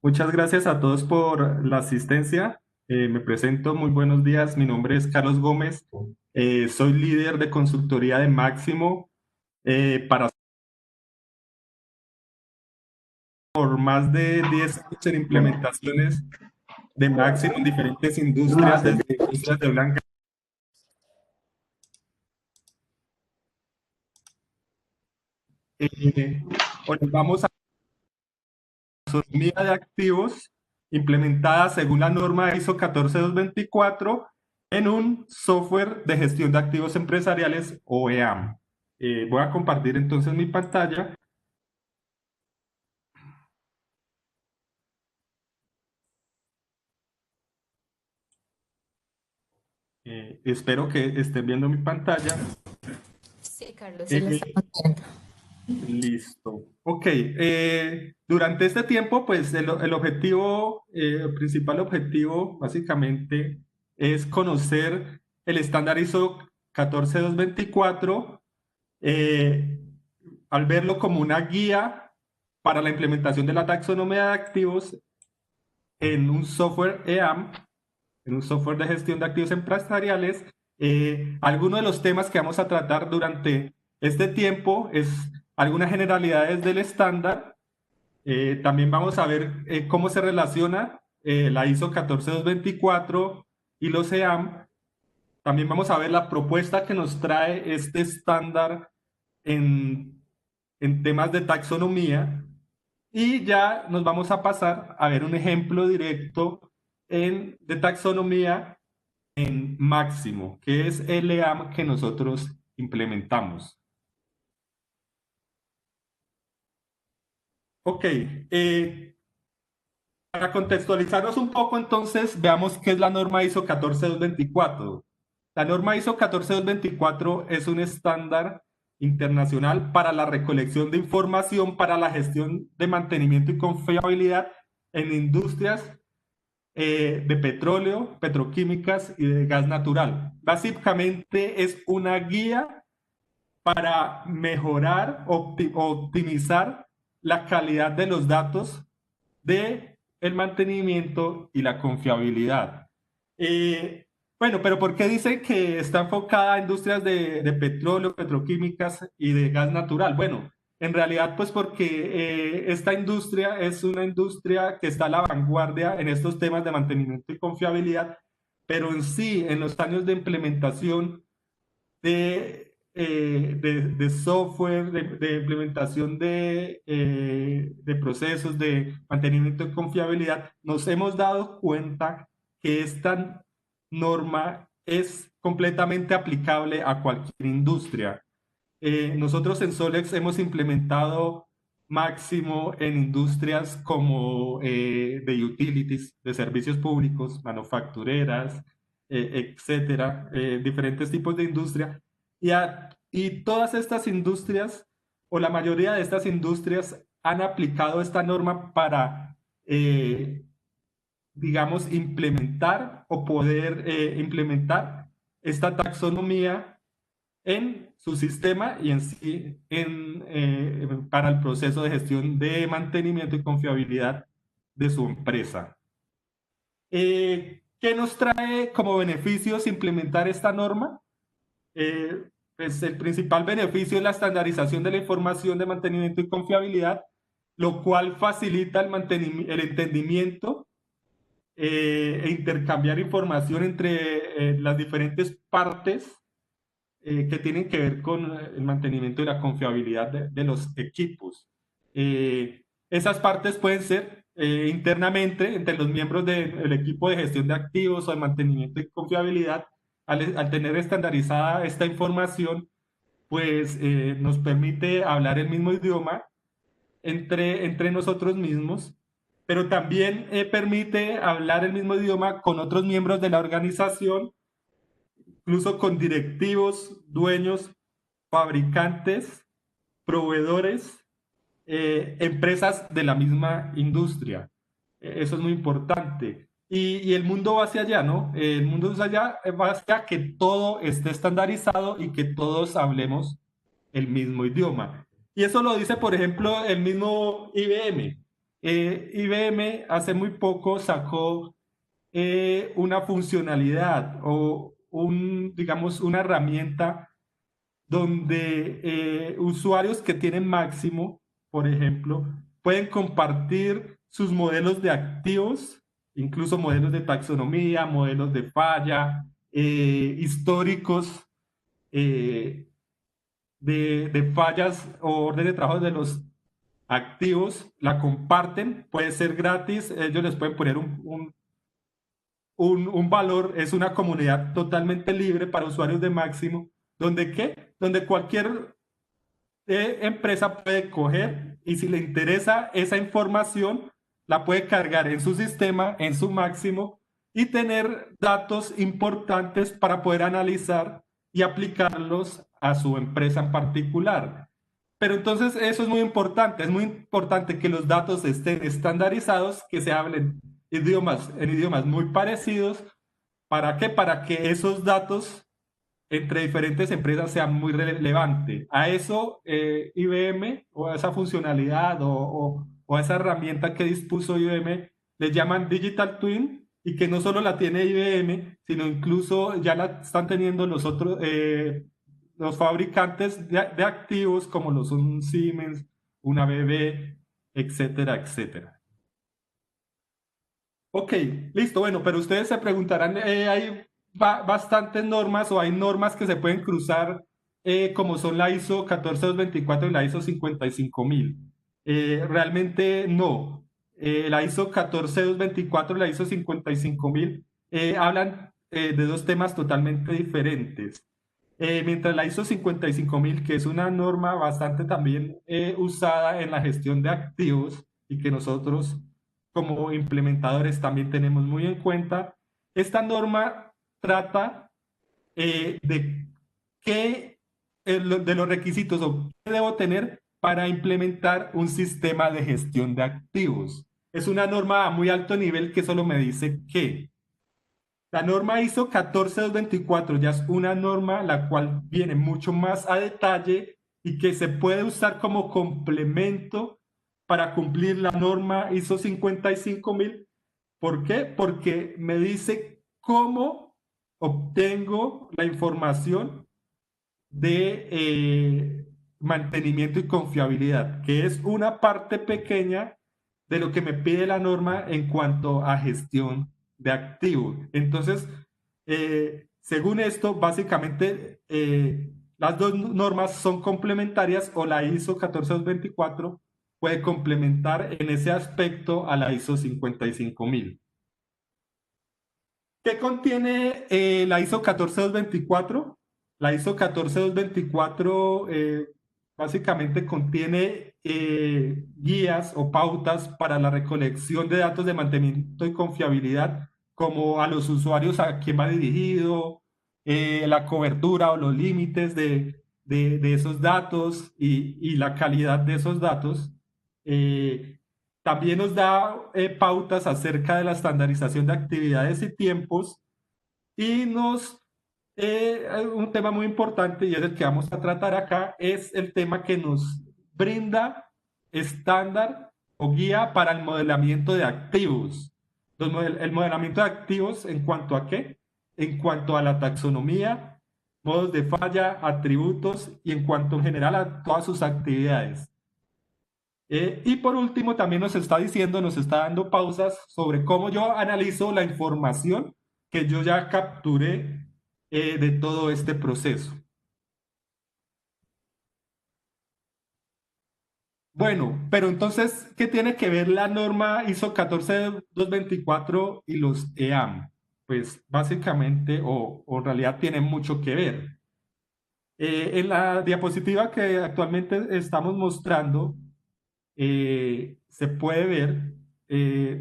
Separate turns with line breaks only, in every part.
Muchas gracias a todos por la asistencia. Me presento, muy buenos días. Mi nombre es Carlos Gómez. Soy líder de consultoría de Máximo para por más de 10 años en implementaciones de Máximo en diferentes industrias, desde industrias de blanca. Eh, Hoy vamos a taxonomía de activos implementada según la norma ISO 14224 en un software de gestión de activos empresariales o EAM. Voy a compartir entonces mi pantalla. Espero que estén viendo mi pantalla.
Sí, Carlos, sí lo
Eh,
estamos viendo.
Listo. Ok. Durante este tiempo, pues el objetivo, el principal objetivo, básicamente, es conocer el estándar ISO 14224, eh, al verlo como una guía para la implementación de la taxonomía de activos en un software EAM, en un software de gestión de activos empresariales. Algunos de los temas que vamos a tratar durante este tiempo es algunas generalidades del estándar. También vamos a ver cómo se relaciona la ISO 14224 y los EAM. También vamos a ver la propuesta que nos trae este estándar en, en temas de taxonomía. Y ya nos vamos a pasar a ver un ejemplo directo de taxonomía en Máximo, que es el EAM que nosotros implementamos. Ok, para contextualizarnos un poco, entonces, veamos qué es la norma ISO 14224. La norma ISO 14224 es un estándar internacional para la recolección de información para la gestión de mantenimiento y confiabilidad en industrias de petróleo, petroquímicas y de gas natural. Básicamente es una guía para mejorar, optimizar la calidad de los datos de el mantenimiento y la confiabilidad. Eh, bueno, pero ¿por qué dice que está enfocada a industrias de petróleo, petroquímicas y de gas natural? Bueno, en realidad pues porque esta industria es una industria que está a la vanguardia en estos temas de mantenimiento y confiabilidad, pero en sí, en los años de implementación de software, de implementación de procesos de mantenimiento y confiabilidad, nos hemos dado cuenta que esta norma es completamente aplicable a cualquier industria. Nosotros en Solex hemos implementado Máximo en industrias como de utilities, de servicios públicos, manufactureras, etcétera, diferentes tipos de industria. Y todas estas industrias, o la mayoría de estas industrias, han aplicado esta norma para, digamos, implementar o poder implementar esta taxonomía en su sistema y en sí para el proceso de gestión de mantenimiento y confiabilidad de su empresa. ¿Qué nos trae como beneficios implementar esta norma? Pues el principal beneficio es la estandarización de la información de mantenimiento y confiabilidad, lo cual facilita el entendimiento e intercambiar información entre las diferentes partes que tienen que ver con el mantenimiento y la confiabilidad de los equipos. Esas partes pueden ser internamente entre los miembros del equipo de gestión de activos o de mantenimiento y confiabilidad. Al tener estandarizada esta información, pues nos permite hablar el mismo idioma entre nosotros mismos, pero también permite hablar el mismo idioma con otros miembros de la organización, incluso con directivos, dueños, fabricantes, proveedores, empresas de la misma industria. Eso es muy importante. Y el mundo va hacia allá, ¿no? El mundo va hacia que todo esté estandarizado y que todos hablemos el mismo idioma. Y eso lo dice, por ejemplo, el mismo IBM. IBM hace muy poco sacó una funcionalidad o digamos, una herramienta donde usuarios que tienen Máximo, por ejemplo, pueden compartir sus modelos de activos, incluso modelos de taxonomía, modelos de falla, históricos eh, de fallas o orden de trabajo de los activos, la comparten, puede ser gratis, ellos les pueden poner un valor, es una comunidad totalmente libre para usuarios de Máximo, donde ¿qué? Donde cualquier empresa puede coger y si le interesa esa información, la puede cargar en su sistema, en su Máximo y tener datos importantes para poder analizar y aplicarlos a su empresa en particular. Pero entonces eso es muy importante que los datos estén estandarizados, que se hablen en idiomas muy parecidos. ¿Para qué? Para que esos datos entre diferentes empresas sea muy relevante. A eso IBM o a esa funcionalidad o a esa herramienta que dispuso IBM le llaman Digital Twin y que no solo la tiene IBM, sino incluso ya la están teniendo los otros, los fabricantes de activos como lo son Siemens, una ABB, etcétera, etcétera. Ok, listo. Bueno, pero ustedes se preguntarán, ¿hay bastantes normas o hay normas que se pueden cruzar como son la ISO 14224 y la ISO 55000? Realmente no. La ISO 14224 y la ISO 55000 hablan de dos temas totalmente diferentes. Mientras la ISO 55000, que es una norma bastante también usada en la gestión de activos y que nosotros como implementadores también tenemos muy en cuenta, esta norma trata de qué, de los requisitos o qué debo tener para implementar un sistema de gestión de activos. Es una norma a muy alto nivel que solo me dice que la norma ISO 14224 ya es una norma la cual viene mucho más a detalle y que se puede usar como complemento para cumplir la norma ISO 55000. ¿Por qué? Porque me dice cómo obtengo la información de mantenimiento y confiabilidad, que es una parte pequeña de lo que me pide la norma en cuanto a gestión de activos. Entonces, según esto, básicamente las dos normas son complementarias o la ISO 14224 puede complementar en ese aspecto a la ISO 55000. ¿Qué contiene la ISO 14224? La ISO 14224 básicamente contiene guías o pautas para la recolección de datos de mantenimiento y confiabilidad, como a los usuarios a quién va dirigido, la cobertura o los límites de esos datos y la calidad de esos datos. Eh, También nos da pautas acerca de la estandarización de actividades y tiempos y un tema muy importante y es el que vamos a tratar acá, es el tema que nos brinda estándar o guía para el modelamiento de activos. El modelamiento de activos en cuanto a qué? En cuanto a la taxonomía, modos de falla, atributos y en cuanto en general a todas sus actividades. Y por último, también nos está diciendo, nos está dando pausas sobre cómo yo analizo la información que yo ya capturé de todo este proceso. Bueno, pero entonces, ¿qué tiene que ver la norma ISO 14224 y los EAM? Pues básicamente, o en realidad tiene mucho que ver. En la diapositiva que actualmente estamos mostrando, se puede ver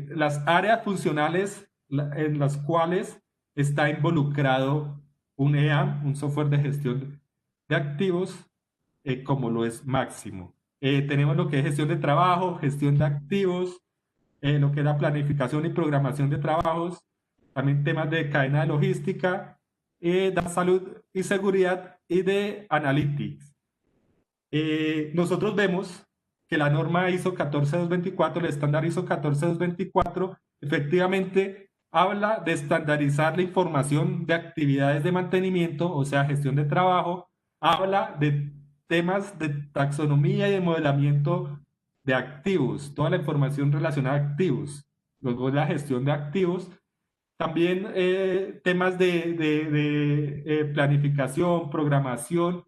las áreas funcionales en las cuales está involucrado un EAM, un software de gestión de activos, como lo es Máximo. Tenemos lo que es gestión de trabajo, gestión de activos, lo que es la planificación y programación de trabajos, también temas de cadena de logística, de salud y seguridad y de analytics. Nosotros vemos que la norma ISO 14224, el estándar ISO 14224, efectivamente habla de estandarizar la información de actividades de mantenimiento, o sea, gestión de trabajo, habla de temas de taxonomía y de modelamiento de activos, toda la información relacionada a activos, luego la gestión de activos, también temas de planificación, programación,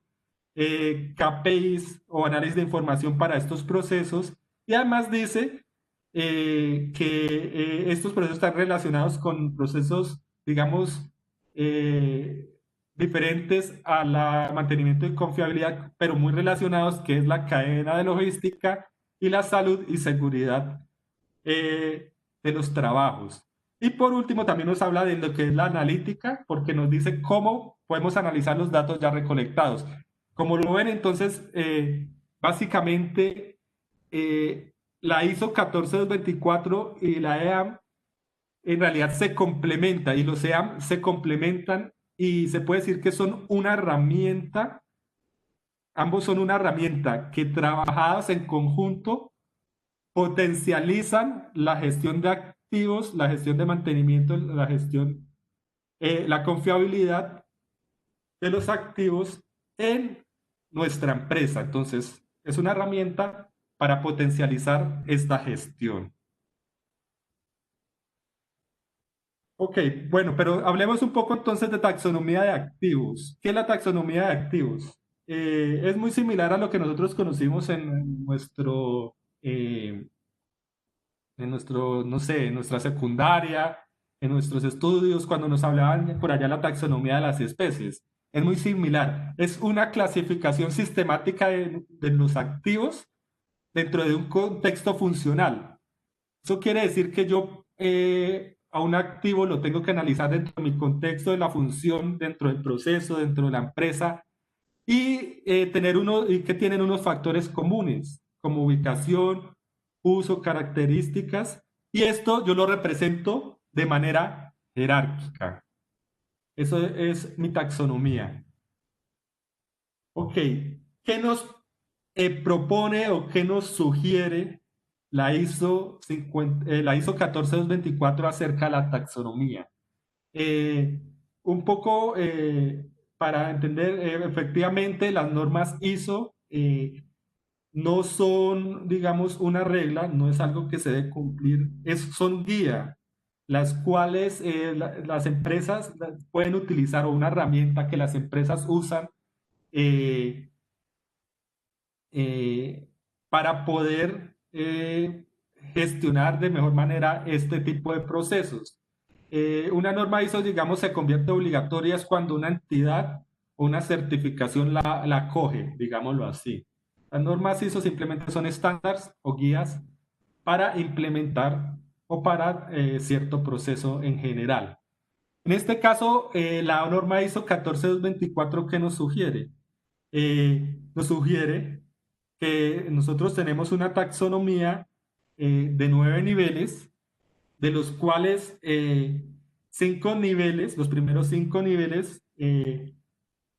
KPIs o análisis de información para estos procesos, y además dice que estos procesos están relacionados con procesos, digamos, eh, diferentes a la mantenimiento y confiabilidad, pero muy relacionados, que es la cadena de logística y la salud y seguridad de los trabajos. Y por último, también nos habla de lo que es la analítica, porque nos dice cómo podemos analizar los datos ya recolectados. Como lo ven, entonces, básicamente, la ISO 14224 y la EAM en realidad se complementan, y los EAM se complementan, y se puede decir que son una herramienta, ambos son una herramienta que trabajadas en conjunto potencializan la gestión de activos, la gestión de mantenimiento, la gestión, la confiabilidad de los activos en nuestra empresa. Entonces, es una herramienta para potencializar esta gestión. Ok, bueno, pero hablemos un poco entonces de taxonomía de activos. ¿Qué es la taxonomía de activos? Es muy similar a lo que nosotros conocimos eh, en nuestro, no sé, en nuestra secundaria, en nuestros estudios, cuando nos hablaban por allá la taxonomía de las especies. Es muy similar. Es una clasificación sistemática de los activos dentro de un contexto funcional. Eso quiere decir que yo a un activo lo tengo que analizar dentro de mi contexto de la función, dentro del proceso, dentro de la empresa, y y que tienen unos factores comunes, como ubicación, uso, características, y esto yo lo represento de manera jerárquica. Eso es mi taxonomía. Ok, ¿qué nos propone o qué nos sugiere la ISO 14224 acerca de la taxonomía? Eh, un poco para entender, efectivamente, las normas ISO no son, digamos, una regla, no es algo que se debe cumplir, son guía, las cuales las empresas pueden utilizar, o una herramienta que las empresas usan eh, eh, para poder gestionar de mejor manera este tipo de procesos. Una norma ISO, digamos, se convierte obligatoria es cuando una entidad o una certificación la coge, digámoslo así. Las normas ISO simplemente son estándares o guías para implementar o para cierto proceso en general. En este caso, la norma ISO 14224, ¿qué nos sugiere? Nos sugiere que nosotros tenemos una taxonomía de 9 niveles, de los cuales 5 niveles, los primeros 5 niveles,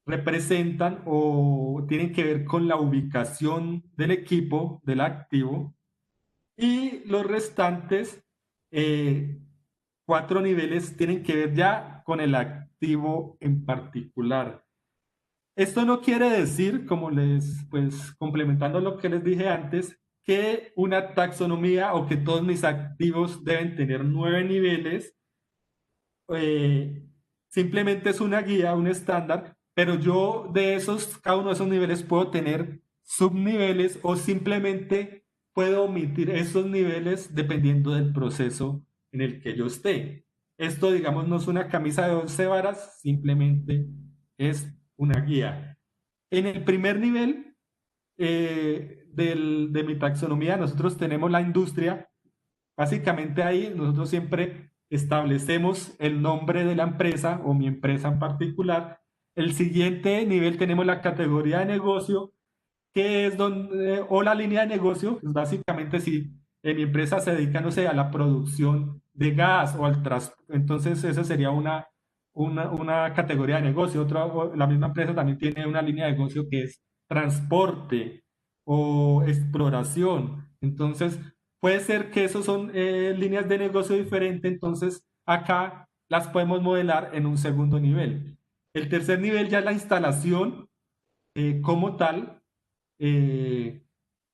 representan o tienen que ver con la ubicación del equipo, del activo, y los restantes 4 niveles tienen que ver ya con el activo en particular. Esto no quiere decir, pues complementando lo que les dije antes, que una taxonomía o que todos mis activos deben tener 9 niveles. eh, Simplemente es una guía, un estándar, pero yo cada uno de esos niveles puedo tener subniveles, o simplemente puedo omitir esos niveles dependiendo del proceso en el que yo esté. Esto, digamos, no es una camisa de 11 varas, simplemente es una guía. En el primer nivel de mi taxonomía, nosotros tenemos la industria. Básicamente ahí nosotros siempre establecemos el nombre de la empresa o mi empresa en particular. El siguiente nivel tenemos la categoría de negocio, que es donde, o la línea de negocio, pues básicamente si mi empresa se dedica, no sé, a la producción de gas o al transporte, entonces esa sería una categoría de negocio. La misma empresa también tiene una línea de negocio que es transporte o exploración. Entonces, puede ser que esos son líneas de negocio diferentes, entonces acá las podemos modelar en un segundo nivel. El tercer nivel ya es la instalación como tal. eh,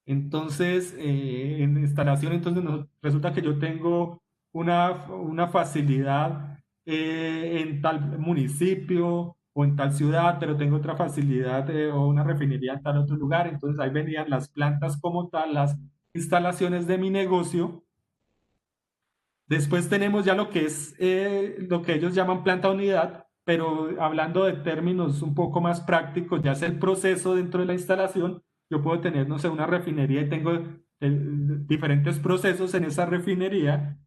entonces, en instalación, entonces resulta que yo tengo una facilidad en tal municipio o en tal ciudad, pero tengo otra facilidad o una refinería en tal otro lugar. Entonces ahí venían las plantas como tal, las instalaciones de mi negocio. Después tenemos ya lo que es lo que ellos llaman planta unidad, pero hablando de términos un poco más prácticos, ya es el proceso dentro de la instalación. Yo puedo tener, no sé, una refinería y tengo diferentes procesos en esa refinería.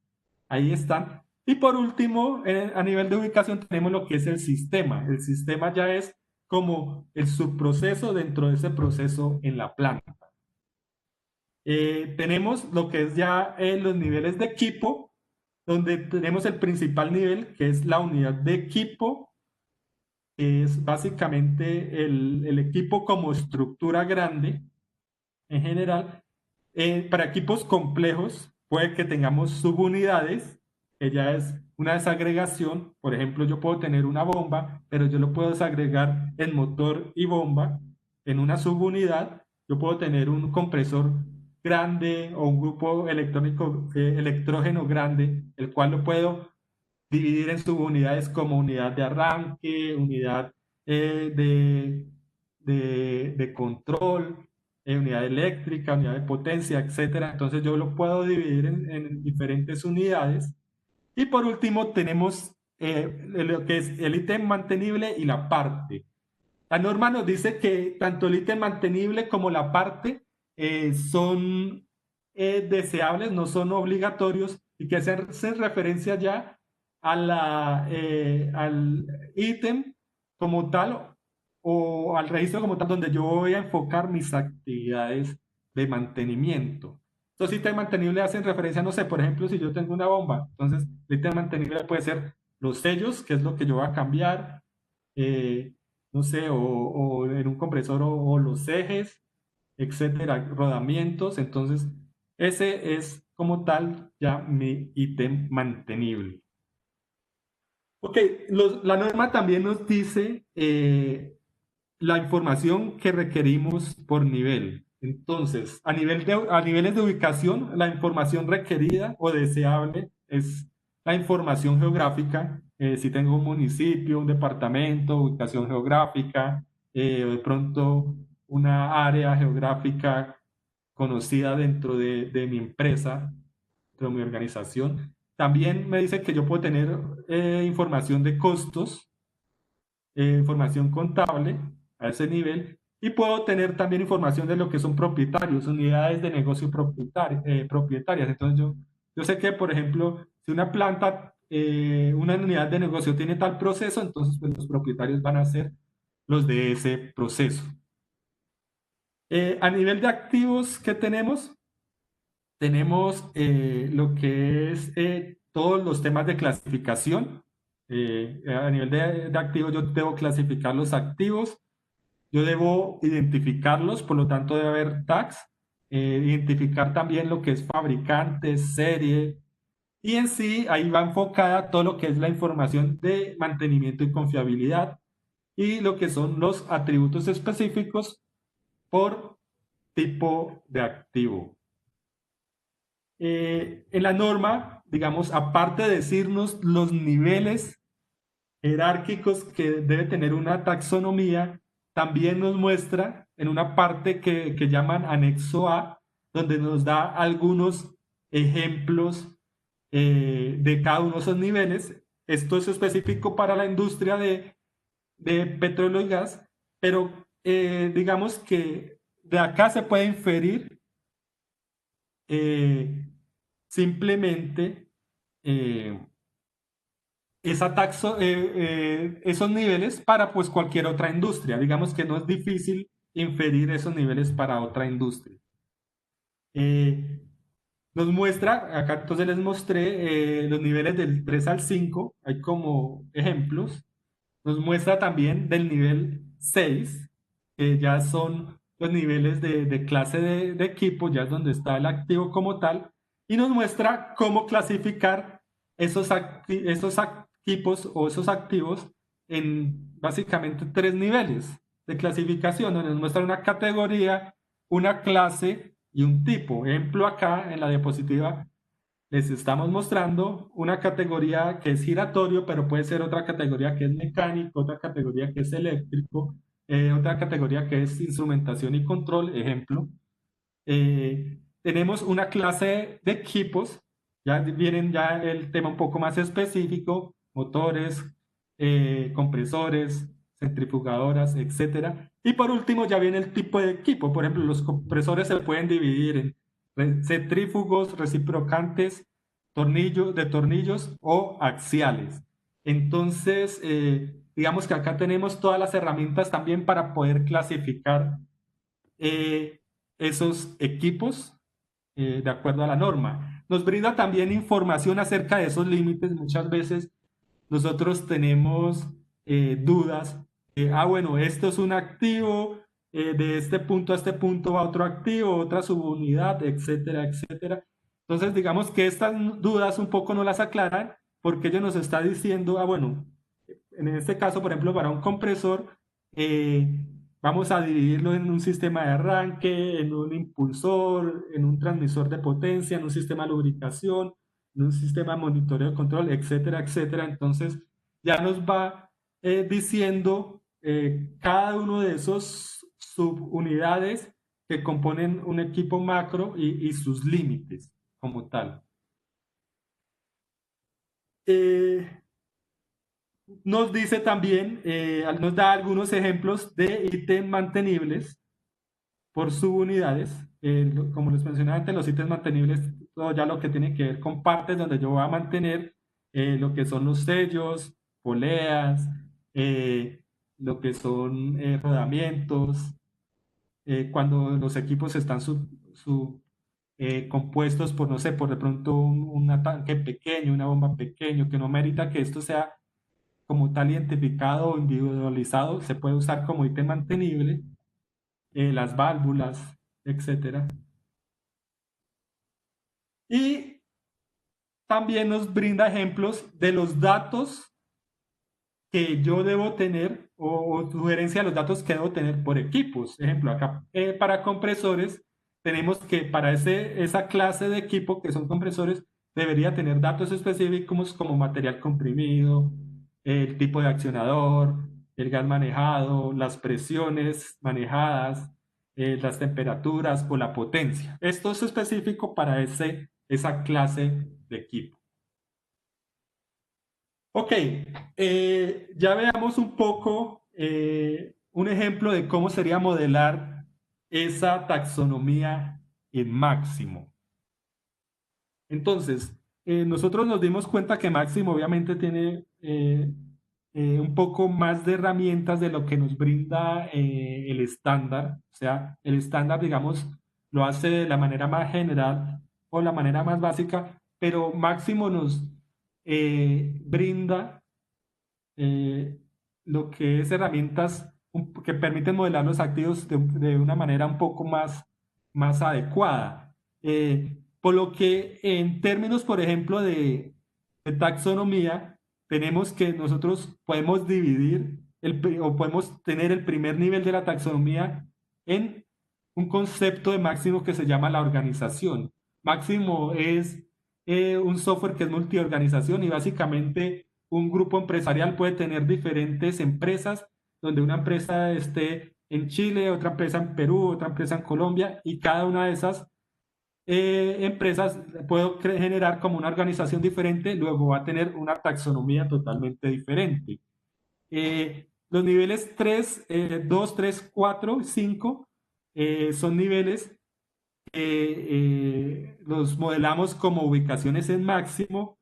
Ahí están. Y por último, a nivel de ubicación tenemos lo que es el sistema. El sistema ya es como el subproceso dentro de ese proceso en la planta. Tenemos lo que es ya los niveles de equipo, donde tenemos el principal nivel, que es la unidad de equipo, que es básicamente el equipo como estructura grande en general. Para equipos complejos puede que tengamos subunidades, que ya es una desagregación. Por ejemplo, yo puedo tener una bomba, pero yo lo puedo desagregar en motor y bomba en una subunidad. Yo puedo tener un compresor grande o un grupo electrónico, electrógeno grande, el cual lo puedo dividir en subunidades como unidad de arranque, unidad de control, unidad eléctrica, unidad de potencia, etcétera. Entonces yo lo puedo dividir en diferentes unidades. Y por último tenemos lo que es el ítem mantenible y la parte. La norma nos dice que tanto el ítem mantenible como la parte son deseables, no son obligatorios y que hacen referencia ya al ítem como tal o al registro como tal donde yo voy a enfocar mis actividades de mantenimiento. Estos ítems mantenibles hacen referencia, no sé, por ejemplo, si yo tengo una bomba, entonces el ítem mantenible puede ser los sellos, que es lo que yo voy a cambiar, eh, no sé, o en un compresor o los ejes, etcétera, rodamientos. Entonces, ese es como tal ya mi ítem mantenible. Ok, la norma también nos dice la información que requerimos por nivel. Entonces, a niveles de ubicación, la información requerida o deseable es la información geográfica. Si tengo un municipio, un departamento, ubicación geográfica, o de pronto una área geográfica conocida dentro de mi empresa, dentro de mi organización. También me dice que yo puedo tener información de costos, información contable a ese nivel, y puedo tener también información de lo que son propietarios, unidades de negocio propietarias. Entonces yo sé que, por ejemplo, si una planta, una unidad de negocio tiene tal proceso, entonces pues, los propietarios van a ser los de ese proceso. A nivel de activos, ¿qué tenemos? Tenemos lo que es todos los temas de clasificación. A nivel de activos, yo debo clasificar los activos, yo debo identificarlos, por lo tanto debe haber tags, identificar también lo que es fabricante, serie, y en sí ahí va enfocada todo lo que es la información de mantenimiento y confiabilidad y lo que son los atributos específicos por tipo de activo. En la norma, digamos, aparte de decirnos los niveles jerárquicos que debe tener una taxonomía, también nos muestra en una parte que llaman anexo A, donde nos da algunos ejemplos de cada uno de esos niveles. Esto es específico para la industria de petróleo y gas, pero digamos que de acá se puede inferir simplemente eh, esos niveles para pues cualquier otra industria. Digamos que no es difícil inferir esos niveles para otra industria. Eh, Nos muestra, acá entonces les mostré los niveles del 3 al 5, hay como ejemplos. Nos muestra también del nivel 6, que ya son los niveles de clase de equipo, ya es donde está el activo como tal, y nos muestra cómo clasificar esos equipos o esos activos en básicamente tres niveles de clasificación, donde nos muestra una categoría, una clase y un tipo. Ejemplo acá en la diapositiva les estamos mostrando una categoría que es giratorio, pero puede ser otra categoría que es mecánico, otra categoría que es eléctrico, otra categoría que es instrumentación y control, ejemplo. Tenemos una clase de equipos, ya vienen ya el tema un poco más específico, motores, compresores, centrifugadoras, etcétera. Y por último ya viene el tipo de equipo. Por ejemplo, los compresores se pueden dividir en centrífugos, reciprocantes, tornillos, de tornillos o axiales. Entonces, digamos que acá tenemos todas las herramientas también para poder clasificar eh, esos equipos de acuerdo a la norma. Nos brinda también información acerca de esos límites. Muchas veces nosotros tenemos dudas. Bueno, esto es un activo, de este punto a este punto va otro activo, otra subunidad, etcétera, etcétera. Entonces, digamos que estas dudas un poco no las aclaran porque ellos nos está diciendo, bueno, en este caso, por ejemplo, para un compresor, eh, vamos a dividirlo en un sistema de arranque, en un impulsor, en un transmisor de potencia, en un sistema de lubricación, en un sistema de monitoreo de control, etcétera, etcétera. Entonces, ya nos va diciendo cada uno de esos subunidades que componen un equipo macro y sus límites como tal. Eh, Nos dice también, nos da algunos ejemplos de ítems mantenibles por subunidades. Como les mencionaba antes, los ítems mantenibles, todo ya lo que tiene que ver con partes donde yo voy a mantener lo que son los sellos, poleas, lo que son rodamientos, cuando los equipos están compuestos por, no sé, por de pronto un tanque pequeño, una bomba pequeño, que no merita que esto sea como tal identificado o individualizado, se puede usar como ítem mantenible, las válvulas, etcétera. Y también nos brinda ejemplos de los datos que yo debo tener o sugerencia de los datos que debo tener por equipos. Ejemplo, acá para compresores tenemos que para esa clase de equipo que son compresores debería tener datos específicos como material comprimido, el tipo de accionador, el gas manejado, las presiones manejadas, las temperaturas o la potencia. Esto es específico para esa clase de equipo. Ok, ya veamos un poco un ejemplo de cómo sería modelar esa taxonomía en Máximo. Entonces, nosotros nos dimos cuenta que Máximo obviamente tiene un poco más de herramientas de lo que nos brinda el estándar. O sea, el estándar, digamos, lo hace de la manera más general o la manera más básica, pero Máximo nos brinda eh, lo que es herramientas que permiten modelar los activos de una manera un poco más adecuada. Por lo que en términos, por ejemplo, de taxonomía, tenemos que nosotros podemos dividir o podemos tener el primer nivel de la taxonomía en un concepto de Máximo que se llama la organización. Máximo es un software que es multiorganización y básicamente un grupo empresarial puede tener diferentes empresas, donde una empresa esté en Chile, otra empresa en Perú, otra empresa en Colombia, y cada una de esas empresas puedo generar como una organización diferente, luego va a tener una taxonomía totalmente diferente. Los niveles 3, 2, 3, 4, 5 son niveles los modelamos como ubicaciones en máximo.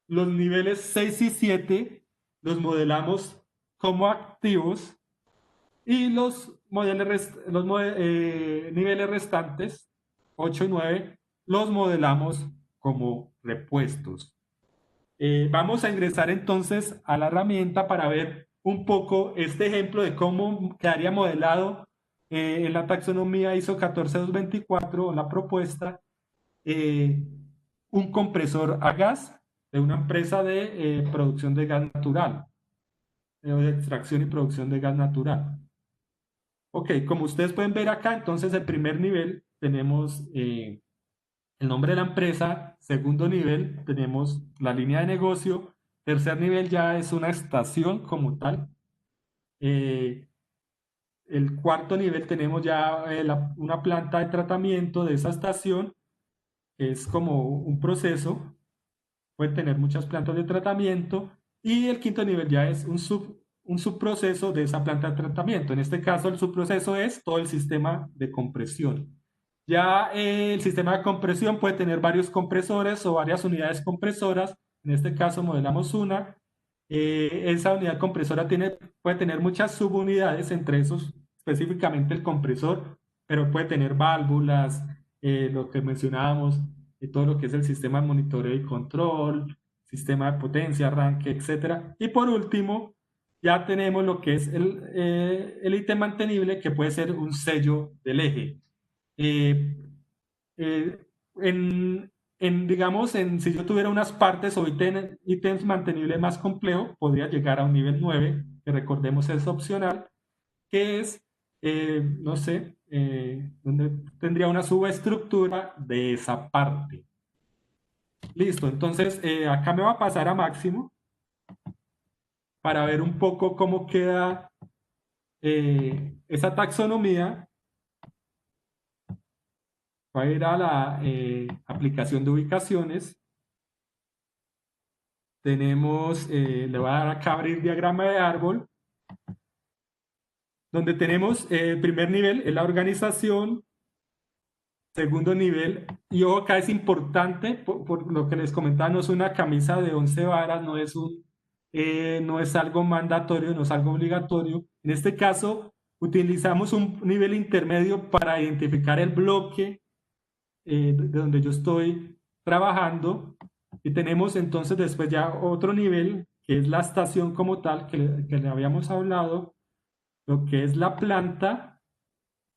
Los niveles 6 y 7 los modelamos como activos y niveles restantes, 8 y 9, los modelamos como repuestos. Vamos a ingresar entonces a la herramienta para ver un poco este ejemplo de cómo quedaría modelado en la taxonomía ISO 14224, la propuesta, un compresor a gas de una empresa de producción de gas natural, de extracción y producción de gas natural. Ok, como ustedes pueden ver acá, entonces el primer nivel tenemos el nombre de la empresa, segundo nivel tenemos la línea de negocio, tercer nivel ya es una estación como tal. El cuarto nivel tenemos ya una planta de tratamiento de esa estación, que es como un proceso, puede tener muchas plantas de tratamiento, y el quinto nivel ya es un subproceso de esa planta de tratamiento. En este caso, el subproceso es todo el sistema de compresión. Ya el sistema de compresión puede tener varios compresores o varias unidades compresoras. En este caso modelamos una. Esa unidad compresora puede tener muchas subunidades, entre esos específicamente el compresor, pero puede tener válvulas, lo que mencionábamos, todo lo que es el sistema de monitoreo y control, sistema de potencia, arranque, etcétera. Y por último, ya tenemos lo que es el ítem mantenible, que puede ser un sello del eje. Eh, eh, en, digamos, si yo tuviera unas partes o ítems mantenibles más complejos, podría llegar a un nivel 9, que recordemos es opcional, que es, no sé, donde tendría una subestructura de esa parte. Listo, entonces acá me va a pasar a máximo para ver un poco cómo queda esa taxonomía. Va a ir a la aplicación de ubicaciones. Tenemos, le voy a dar acá abrir diagrama de árbol, donde tenemos el primer nivel, es la organización, segundo nivel, y ojo, acá es importante, por lo que les comentaba, no es una camisa de 11 varas, no es algo mandatorio, no es algo obligatorio. En este caso, utilizamos un nivel intermedio para identificar el bloque de donde yo estoy trabajando, y tenemos entonces después ya otro nivel, que es la estación como tal, que le habíamos hablado, lo que es la planta.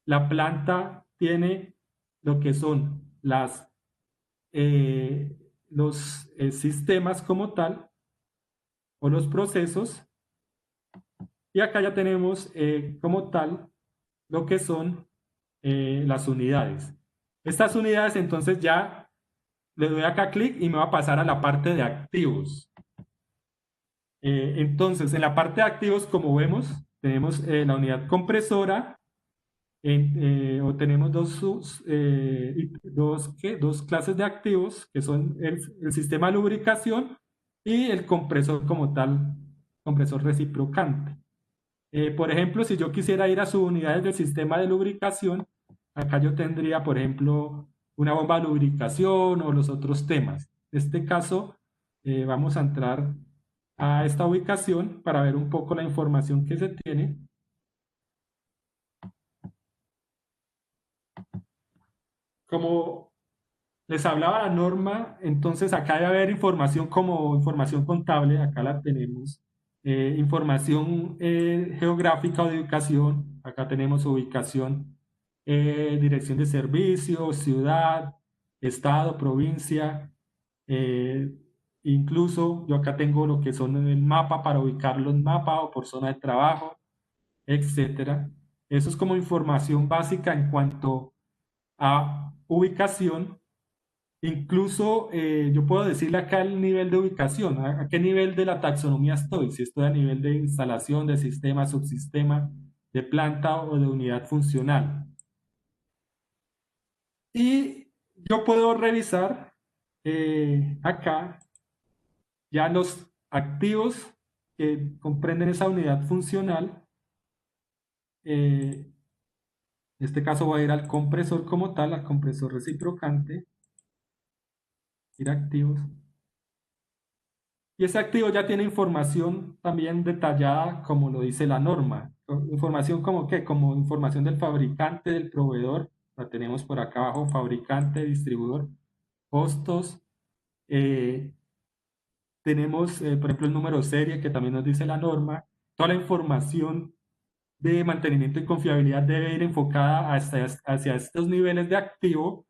La planta tiene lo que son los sistemas como tal, o los procesos, y acá ya tenemos como tal lo que son las unidades. Estas unidades entonces ya le doy acá clic y me va a pasar a la parte de activos. Entonces, en la parte de activos, como vemos, tenemos la unidad compresora, o tenemos dos clases de activos, que son el sistema de lubricación y el compresor como tal, compresor reciprocante. Por ejemplo, si yo quisiera ir a subunidades del sistema de lubricación, acá yo tendría, por ejemplo, una bomba de lubricación o los otros temas. En este caso, vamos a entrar a esta ubicación para ver un poco la información que se tiene. Como les hablaba la norma, entonces acá debe haber información como información contable, acá la tenemos. Información geográfica o de ubicación, acá tenemos ubicación, dirección de servicio, ciudad, estado, provincia, eh, incluso yo acá tengo lo que son el mapa para ubicarlo en mapa o por zona de trabajo, etcétera. Eso es como información básica en cuanto a ubicación. Incluso yo puedo decirle acá el nivel de ubicación, a qué nivel de la taxonomía estoy, si estoy a nivel de instalación, de sistema, subsistema, de planta o de unidad funcional. Y yo puedo revisar acá ya los activos que comprenden esa unidad funcional. En este caso voy a ir al compresor como tal, al compresor reciprocante, ir a activos. Y ese activo ya tiene información también detallada, como lo dice la norma. Información como qué, como información del fabricante, del proveedor. La tenemos por acá abajo: fabricante, distribuidor, costos. eh, Tenemos, por ejemplo, el número serie, que también nos dice la norma. Toda la información de mantenimiento y confiabilidad debe ir enfocada hacia estos niveles de activo,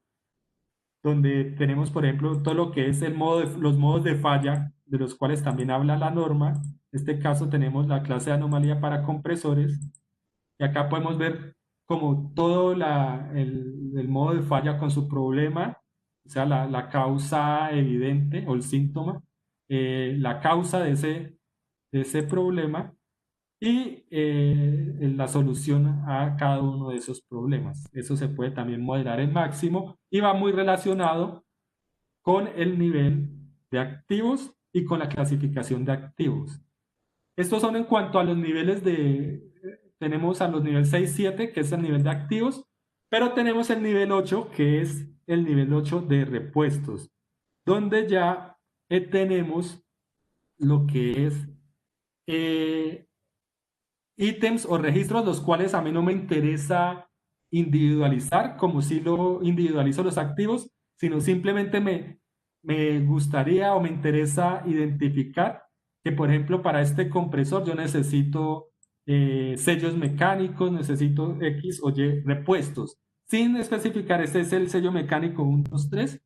donde tenemos, por ejemplo, todo lo que es los modos de falla, de los cuales también habla la norma. En este caso tenemos la clase de anomalía para compresores, y acá podemos ver como todo el modo de falla con su problema, o sea, la causa evidente o el síntoma, la causa de ese problema y la solución a cada uno de esos problemas. Eso se puede también modelar en máximo y va muy relacionado con el nivel de activos y con la clasificación de activos. Estos son en cuanto a los niveles tenemos a los niveles 6, 7, que es el nivel de activos, pero tenemos el nivel 8, que es el nivel 8 de repuestos, donde ya tenemos lo que es eh, ítems o registros, los cuales a mí no me interesa individualizar, como si lo individualizo los activos, sino simplemente me gustaría o me interesa identificar que, por ejemplo, para este compresor yo necesito sellos mecánicos, necesito X o Y repuestos, sin especificar este es el sello mecánico 1, 2, 3,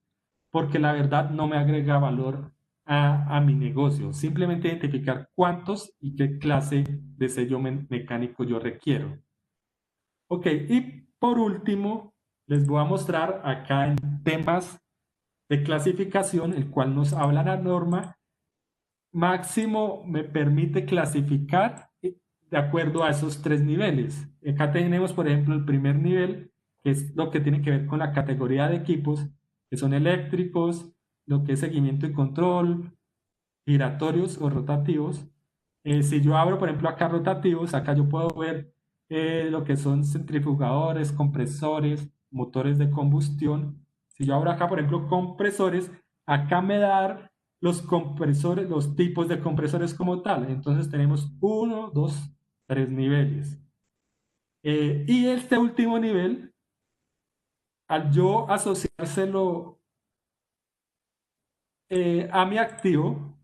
porque la verdad no me agrega valor a mi negocio. Simplemente identificar cuántos y qué clase de sello mecánico yo requiero. Ok, y por último, les voy a mostrar acá en temas de clasificación, el cual nos habla la norma. Máximo me permite clasificar de acuerdo a esos tres niveles. Acá tenemos, por ejemplo, el primer nivel, que es lo que tiene que ver con la categoría de equipos, que son eléctricos, lo que es seguimiento y control, giratorios o rotativos. Si yo abro, por ejemplo, acá rotativos, acá yo puedo ver lo que son centrifugadores, compresores, motores de combustión. Si yo abro acá, por ejemplo, compresores, acá me da los compresores, los tipos de compresores como tal. Entonces tenemos uno, dos, tres niveles. Y este último nivel, al yo asociárselo a mi activo,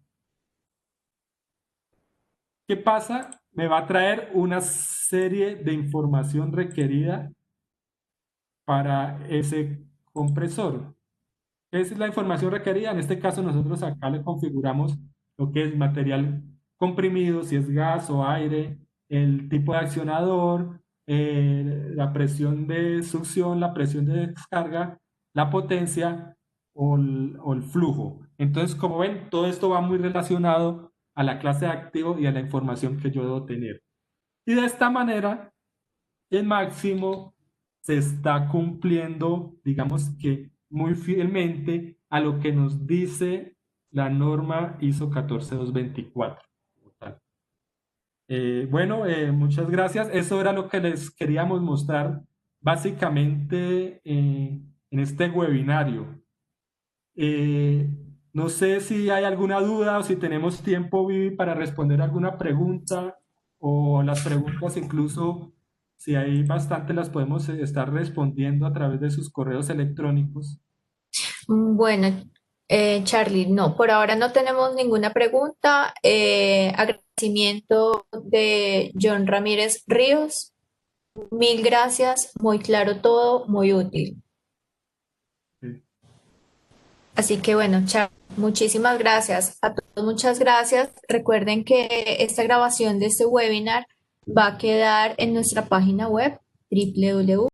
¿qué pasa? Me va a traer una serie de información requerida para ese compresor. ¿Qué es la información requerida? En este caso nosotros acá le configuramos lo que es material comprimido, si es gas o aire, el tipo de accionador, la presión de succión, la presión de descarga, la potencia o el flujo. Entonces, como ven, todo esto va muy relacionado a la clase de activo y a la información que yo debo tener. Y de esta manera, el máximo se está cumpliendo, digamos que muy fielmente a lo que nos dice la norma ISO 14224. Bueno, muchas gracias. Eso era lo que les queríamos mostrar básicamente en este webinario. Eh, no sé si hay alguna duda o si tenemos tiempo, Vivi, para responder alguna pregunta o las preguntas incluso, si hay bastante, las podemos estar respondiendo a través de sus correos electrónicos.
Bueno, Charlie, no, por ahora no tenemos ninguna pregunta. Agradecimiento de John Ramírez Ríos. Mil gracias, muy claro todo, muy útil.
Sí.
Así que bueno, Charlie, muchísimas gracias. A todos, muchas gracias. Recuerden que esta grabación de este webinar va a quedar en nuestra página web www